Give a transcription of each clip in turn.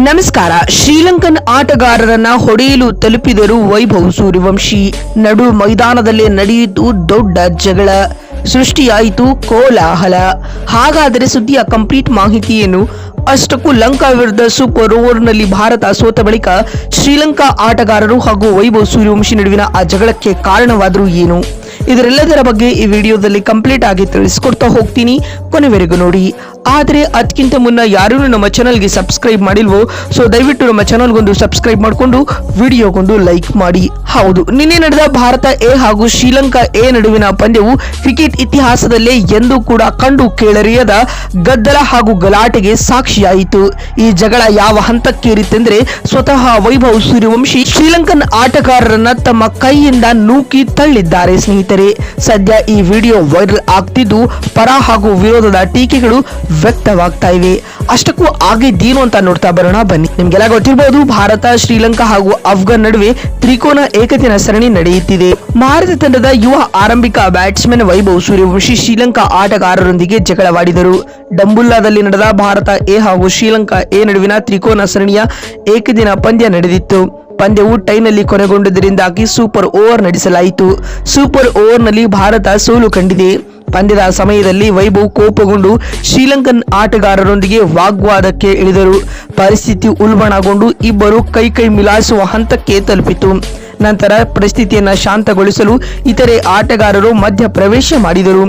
ನಮಸ್ಕಾರ. ಶ್ರೀಲಂಕನ್ ಆಟಗಾರರನ್ನ ಹೊಡೆಯಲು ತಲುಪಿದರು ವೈಭವ್ ಸೂರ್ಯವಂಶಿ. ನಡು ಮೈದಾನದಲ್ಲೇ ನಡೆಯಿತು ದೊಡ್ಡ ಜಗಳ, ಸೃಷ್ಟಿಯಾಯಿತು ಕೋಲಾಹಲ. ಹಾಗಾದರೆ ಸುದ್ದಿಯ ಕಂಪ್ಲೀಟ್ ಮಾಹಿತಿಯನ್ನು ಅಷ್ಟಕ್ಕೂ ಲಂಕಾ ವಿರುದ್ಧ ಸೂಪರ್ ಓವರ್ನಲ್ಲಿ ಭಾರತ ಸೋತ ಬಳಿಕ ಶ್ರೀಲಂಕಾ ಆಟಗಾರರು ಹಾಗೂ ವೈಭವ್ ಸೂರ್ಯವಂಶಿ ನಡುವಿನ ಆ ಜಗಳಕ್ಕೆ ಕಾರಣವಾದರೂ ಏನು, ಇದರೆಲ್ಲದರ ಬಗ್ಗೆ ಈ ವಿಡಿಯೋದಲ್ಲಿ ಕಂಪ್ಲೀಟ್ ಆಗಿ ತಿಳಿಸ್ಕೊಡ್ತಾ ಹೋಗ್ತೀನಿ, ಕೊನೆವರೆಗೂ ನೋಡಿ. ಆದರೆ ಅದಕ್ಕಿಂತ ಮುನ್ನ ಯಾರೂ ನಮ್ಮ ಚಾನಲ್ಗೆ ಸಬ್ಸ್ಕ್ರೈಬ್ ಮಾಡಿಲ್ವೋ, ಸೊ ದಯವಿಟ್ಟು ನಮ್ಮ ಚಾನಲ್ಗೊಂದು ಸಬ್ಸ್ಕ್ರೈಬ್ ಮಾಡಿಕೊಂಡು ವಿಡಿಯೋಗೊಂದು ಲೈಕ್ ಮಾಡಿ. ಹೌದು, ನಿನ್ನೆ ನಡೆದ ಭಾರತ ಎ ಹಾಗೂ ಶ್ರೀಲಂಕಾ ಎ ನಡುವಿನ ಪಂದ್ಯವು ಕ್ರಿಕೆಟ್ ಇತಿಹಾಸದಲ್ಲೇ ಎಂದೂ ಕೂಡ ಕಂಡು ಕೇಳರಿಯದ ಗದ್ದಲ ಹಾಗೂ ಗಲಾಟೆಗೆ ಸಾಕ್ಷಿಯಾಯಿತು. ಈ ಜಗಳ ಯಾವ ಹಂತಕ್ಕೇರಿತೆಂದ್ರೆ ಸ್ವತಃ ವೈಭವ್ ಸೂರ್ಯವಂಶಿ ಶ್ರೀಲಂಕನ್ ಆಟಗಾರರನ್ನ ತಮ್ಮ ಕೈಯಿಂದ ನೂಕಿ ತಳ್ಳಿದ್ದಾರೆ. ಸ್ನೇಹಿತರೆ, ಸದ್ಯ ಈ ವಿಡಿಯೋ ವೈರಲ್ ಆಗ್ತಿದ್ದು ಪರ ಹಾಗೂ ವಿರೋಧದ ಟೀಕೆಗಳು ವ್ಯಕ್ತವಾಗ್ತಾ ಇವೆ. ಅಷ್ಟಕ್ಕೂ ಆಗಿದ್ದೇನು ಅಂತ ನೋಡ್ತಾ ಬರೋಣ ಬನ್ನಿ. ನಿಮ್ಗೆಲ್ಲ ಗೊತ್ತಿರಬಹುದು, ಭಾರತ, ಶ್ರೀಲಂಕಾ ಹಾಗೂ ಅಫ್ಘಾನ್ ನಡುವೆ ತ್ರಿಕೋನ ಏಕದಿನ ಸರಣಿ ನಡೆಯುತ್ತಿದೆ. ಭಾರತ ತಂಡದ ಯುವ ಆರಂಭಿಕ ಬ್ಯಾಟ್ಸ್ಮನ್ ವೈಭವ್ ಸೂರ್ಯವಂಶಿ ಶ್ರೀಲಂಕಾ ಆಟಗಾರರೊಂದಿಗೆ ಜಗಳವಾಡಿದರು. ಡಂಬುಲ್ಲಾದಲ್ಲಿ ನಡೆದ ಭಾರತ ಎ ಹಾಗೂ ಶ್ರೀಲಂಕಾ ಎ ನಡುವಿನ ತ್ರಿಕೋನ ಸರಣಿಯ ಏಕದಿನ ಪಂದ್ಯ ನಡೆದಿತ್ತು. ಪಂದ್ಯವು ಟೈನಲ್ಲಿ ಕೊನೆಗೊಂಡಿದ್ದರಿಂದಾಗಿ ಸೂಪರ್ ಓವರ್ ನಡೆಸಲಾಯಿತು. ಸೂಪರ್ ಓವರ್ನಲ್ಲಿ ಭಾರತ ಸೋಲು ಕಂಡಿದೆ. ಪಂದ್ಯದ ಸಮಯದಲ್ಲಿ ವೈಭವ್ ಕೋಪಗೊಂಡು ಶ್ರೀಲಂಕನ್ ಆಟಗಾರರೊಂದಿಗೆ ವಾಗ್ವಾದಕ್ಕೆ ಇಳಿದರು. ಪರಿಸ್ಥಿತಿ ಉಲ್ಬಣಗೊಂಡು ಇಬ್ಬರು ಕೈ ಮಿಲಾಯಿಸುವ ಹಂತಕ್ಕೆ ತಲುಪಿತು. ನಂತರ ಪರಿಸ್ಥಿತಿಯನ್ನು ಶಾಂತಗೊಳಿಸಲು ಇತರೆ ಆಟಗಾರರು ಮಧ್ಯ ಪ್ರವೇಶ ಮಾಡಿದರು.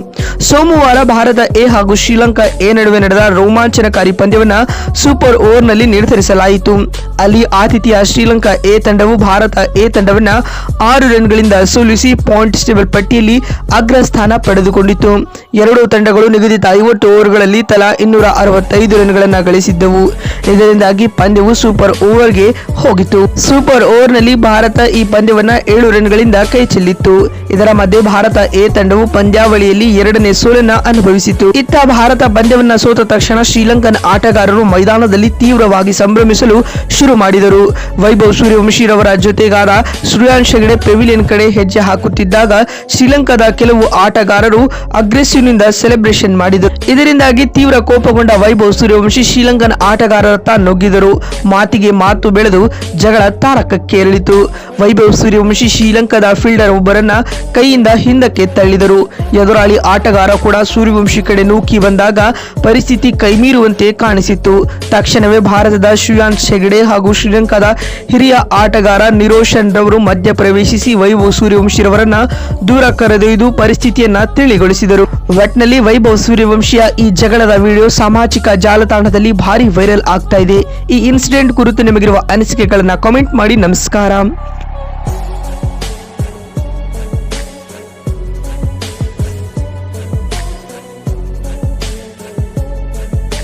ಸೋಮವಾರ ಭಾರತ ಎ ಹಾಗೂ ಶ್ರೀಲಂಕಾ ಎ ನಡುವೆ ನಡೆದ ರೋಮಾಂಚನಕಾರಿ ಪಂದ್ಯವನ್ನು ಸೂಪರ್ ಓವರ್ನಲ್ಲಿ ನಿರ್ಧರಿಸಲಾಯಿತು. ಅಲ್ಲಿ ಆತಿಥೇಯ ಶ್ರೀಲಂಕಾ ಎ ತಂಡವು ಭಾರತ ಎ ತಂಡವನ್ನ 6 ರನ್ಗಳಿಂದ ಸೋಲಿಸಿ ಪಾಯಿಂಟ್ಸ್ ಟೇಬಲ್ ಪಟ್ಟಿಯಲ್ಲಿ ಅಗ್ರಸ್ಥಾನ ಪಡೆದುಕೊಂಡಿತು. ಎರಡೂ ತಂಡಗಳು ನಿಗದಿತ 50 ಓವರ್ಗಳಲ್ಲಿ ತಲಾ 265 ರನ್ಗಳನ್ನು ಗಳಿಸಿದ್ದವು. ಇದರಿಂದಾಗಿ ಪಂದ್ಯವು ಸೂಪರ್ ಓವರ್ಗೆ ಹೋಗಿತು. ಸೂಪರ್ ಓವರ್ನಲ್ಲಿ ಭಾರತ ಈ ಪಂದ್ಯವನ್ನ 7 ರನ್ಗಳಿಂದ ಕೈ ಚೆಲ್ಲಿತ್ತು. ಇದರ ಮಧ್ಯೆ ಭಾರತ ಎ ತಂಡವು ಪಂದ್ಯಾವಳಿಯಲ್ಲಿ 2ನೇ ಸೋಲನ್ನ ಅನುಭವಿಸಿತು. ಇತ್ತ ಭಾರತ ಪಂದ್ಯವನ್ನ ಸೋತ ತಕ್ಷಣ ಶ್ರೀಲಂಕನ್ ಆಟಗಾರರು ಮೈದಾನದಲ್ಲಿ ತೀವ್ರವಾಗಿ ಸಂಭ್ರಮಿಸಲು ಶುರು ಮಾಡಿದರು. ವೈಭವ್ ಸೂರ್ಯವಂಶಿರವರ ಜೊತೆಗಾರ ಶ್ರೇಯಾನ್ಸ್ ಹೆಗಡೆ ಪೆವಿಲಿಯನ್ ಕಡೆ ಹೆಜ್ಜೆ ಹಾಕುತ್ತಿದ್ದಾಗ ಶ್ರೀಲಂಕಾದ ಕೆಲವು ಆಟಗಾರರು ಅಗ್ರೆಸಿವ್ ನಿಂದ ಸೆಲೆಬ್ರೇಷನ್ ಮಾಡಿದರು. ಇದರಿಂದಾಗಿ ತೀವ್ರ ಕೋಪಗೊಂಡ ವೈಭವ್ ಸೂರ್ಯವಂಶಿ ಶ್ರೀಲಂಕನ್ ಆಟಗಾರರತ್ತ ನುಗ್ಗಿದರು. ಮಾತಿಗೆ ಮಾತು ಬೆಳೆದು ಜಗಳ ತಾರಕಕ್ಕೇರಿಳಿತು. ವೈಭವ್ ಸೂರ್ಯವಂಶಿ ಶ್ರೀಲಂಕಾದ ಫೀಲ್ಡರ್ ಒಬ್ಬರನ್ನ ಕೈಯಿಂದ ಹಿಂದಕ್ಕೆ ತಳ್ಳಿದರು. ಎದುರಾಳಿ ಆಟಗಾರ ಕೂಡ ಸೂರ್ಯವಂಶಿ ಕಡೆ ನೂಕಿ ಬಂದಾಗ ಪರಿಸ್ಥಿತಿ ಕೈಮೀರುವಂತೆ ಕಾಣಿಸಿತ್ತು. ತಕ್ಷಣವೇ ಭಾರತದ ಶ್ರೇಯಾನ್ಸ್ ಹೆಗಡೆ ಹಾಗೂ ಶ್ರೀಲಂಕಾದ ಹಿರಿಯ ಆಟಗಾರ ನಿರೋಶನ್ ರವರು ಮಧ್ಯ ಪ್ರವೇಶಿಸಿ ವೈಭವ್ ಸೂರ್ಯವಂಶಿರವರನ್ನ ದೂರ ಕರೆದೊಯ್ದು ಪರಿಸ್ಥಿತಿಯನ್ನ ತಿಳಿಗೊಳಿಸಿದರು. ಒಟ್ನಲ್ಲಿ ವೈಭವ್ ಸೂರ್ಯವಂಶಿಯ ಈ ಜಗಳದ ವಿಡಿಯೋ ಸಾಮಾಜಿಕ ಜಾಲತಾಣದಲ್ಲಿ ಭಾರಿ ವೈರಲ್ ಆಗ್ತಾ ಇದೆ. ಈ ಇನ್ಸಿಡೆಂಟ್ ಕುರಿತು ನಿಮಗಿರುವ ಅನಿಸಿಕೆಗಳನ್ನ ಕಾಮೆಂಟ್ ಮಾಡಿ. ನಮಸ್ಕಾರ.